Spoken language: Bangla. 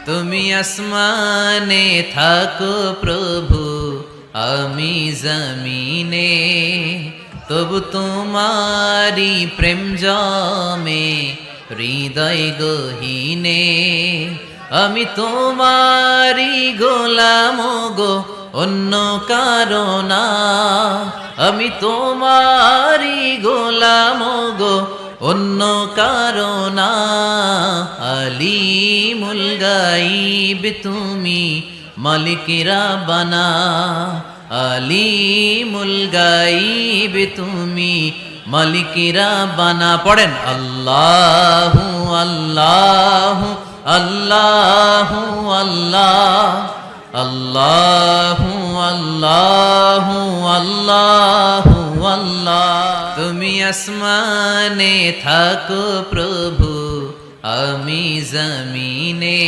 তুমি আসমানে থাকো প্রভু, আমি জমিনে, তবু তোমারি প্রেম জমে হৃদয় গহীনে। আমি তোমারি গোলাম গো, অন্য কারো না। আমি তোমারি গোলাম গো, অন্য কারো না। আলিমুল গাইব তুমি, মালিক রাব্বানা। আলিমুল গাইব তুমি, মালিক রাব্বানা। পড়েন আল্লাহু আল্লাহু আল্লাহু আল্লাহ, আল্লাহু আল্লাহু আল্লাহু আল্লাহ। তুমি আসমানে থাকো প্রভু, আমি জমিনে।